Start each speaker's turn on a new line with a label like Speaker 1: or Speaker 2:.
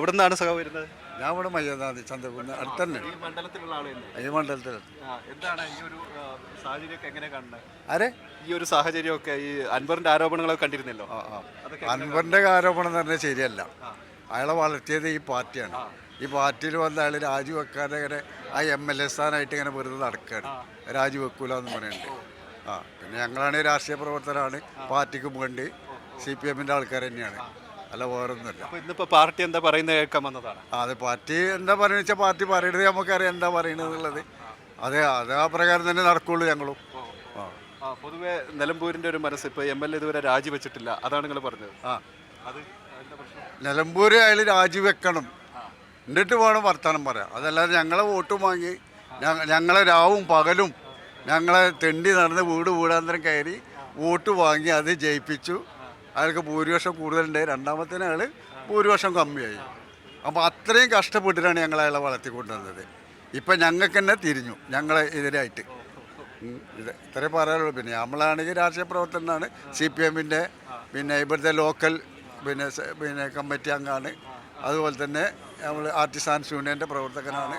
Speaker 1: എവിടെ നിന്നാണ് സഹ വരുന്നത്?
Speaker 2: ഞാൻ ഇവിടെ മയ്യനാഥ് ചന്തകുന്ന് അടുത്തന്നെ
Speaker 1: ഈ മണ്ഡലത്തിലുള്ള ആള് തന്നെ.
Speaker 2: ഈ മണ്ഡലത്തിൽ.
Speaker 1: എന്താണ് ഈ ഒരു സാഹചര്യമൊക്കെ എങ്ങനെ കാണുന്നത്?
Speaker 2: ആരെ
Speaker 1: ഈ ഒരു സാഹചര്യമൊക്കെ ഈ അൻവറിന്റെ ആരോപണങ്ങളൊക്കെ കണ്ടിരുന്നല്ലോ. അതൊക്കെ
Speaker 2: അൻവറിന്റെ ആരോപണം തന്നെ ശരിയല്ല. അയാളെ വളർത്തിയത് ഈ പാർട്ടിയാണ്. ഈ പാർട്ടിയിൽ വന്ന് അയാൾ രാജിവെക്കാതെ ഇങ്ങനെ ആ MLA സ്ഥാനമായിട്ട് ഇങ്ങനെ വെറുതെ നടക്കുകയാണ്. രാജിവെക്കൂല എന്ന് പറയുന്നുണ്ട്. പിന്നെ ഞങ്ങളാണ് രാഷ്ട്രീയ പ്രവർത്തകരാണ്, പാർട്ടിക്ക് വേണ്ടി CPM-ന്റെ ആൾക്കാർ തന്നെയാണ്, അല്ല വേറൊന്നുമില്ല.
Speaker 1: ഇന്നിപ്പോ പാർട്ടി എന്താ പറയുന്നത് കേൾക്കാൻ വന്നതാണ്.
Speaker 2: അത് പാർട്ടി എന്താ പറയുക വെച്ചാൽ പാർട്ടി പറയുന്നത് നമുക്കറിയാം എന്താ പറയുന്നത് എന്നുള്ളത്. അതെ, അത് ആ പ്രകാരം തന്നെ നടക്കുള്ളൂ ഞങ്ങളും.
Speaker 1: പൊതുവെ നിലമ്പൂരിന്റെ ഒരു മനസ്സ് ഇപ്പൊ MLA ഇതുവരെ രാജിവെച്ചിട്ടില്ല, അതാണ് നിങ്ങൾ പറഞ്ഞത്. അത്
Speaker 2: നിലമ്പൂർ അയാൾ രാജിവെക്കണം, എന്നിട്ട് വേണം വർത്തമാനം പറയാം. അതല്ലാതെ ഞങ്ങളെ വോട്ട് വാങ്ങി ഞങ്ങളെ രാവും പകലും ഞങ്ങളെ തെണ്ടി നടന്ന് വീടാന്തരം കയറി വോട്ട് വാങ്ങി അത് ജയിപ്പിച്ചു. അയാൾക്ക് ഭൂരിപക്ഷം കൂടുതലുണ്ട്, രണ്ടാമത്തേന് അയാൾ ഭൂരിപക്ഷം കമ്മിയായി. അപ്പോൾ അത്രയും കഷ്ടപ്പെട്ടിട്ടാണ് ഞങ്ങൾ അയാളെ വളർത്തിക്കൊണ്ടുവന്നത്. ഇപ്പം ഞങ്ങൾക്ക് തന്നെ തിരിഞ്ഞു ഞങ്ങളെ എതിരായിട്ട്. ഇത്രേ പറയാനുള്ളൂ. പിന്നെ നമ്മളാണെങ്കിൽ രാഷ്ട്രീയ പ്രവർത്തനമാണ്, CPM-ന്റെ പിന്നെ ഇവിടുത്തെ ലോക്കൽ പിന്നെ കമ്മിറ്റി അംഗമാണ്. അതുപോലെ തന്നെ നമ്മൾ ആർട്ടിസാൻസ് യൂണിയൻ്റെ പ്രവർത്തകനാണ്.